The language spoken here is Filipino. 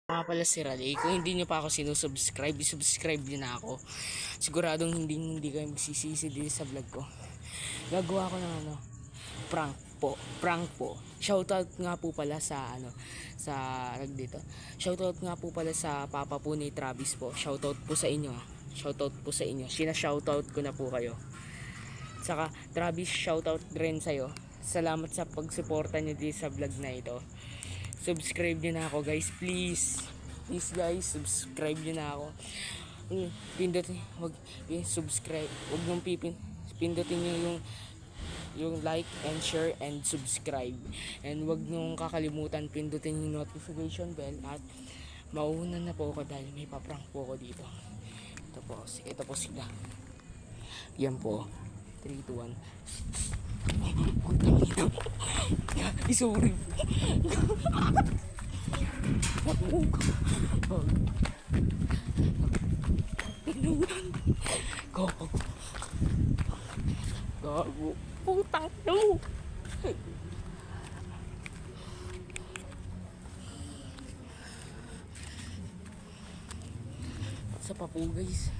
Mga pala si Raleigh, kung hindi nyo pa ako sinusubscribe, subscribe nyo na ako. Siguradong hindi kayo magsisisi dito sa vlog ko. Gagawa ko ng prank po. Shoutout nga po pala sa dito. Shoutout nga po pala sa papa po ni Travis po. Shoutout po sa inyo. Shoutout po sa inyo. Shoutout ko na po kayo. Saka Travis, shoutout rin sa'yo. Salamat sa pagsuporta nyo dito sa vlog na ito. Subscribe nyo na ako guys, please guys, subscribe nyo na ako. Pindutin, subscribe, wag nyo pindutin nyo yung like and share and subscribe, and wag nyo kakalimutan pindutin yung notification bell, at mauuna na po ako dahil may paprank po ako dito. Ito po sila, yan po. 3, 2, 1. Sorry. Gago. Putang no. Sa pa po guys.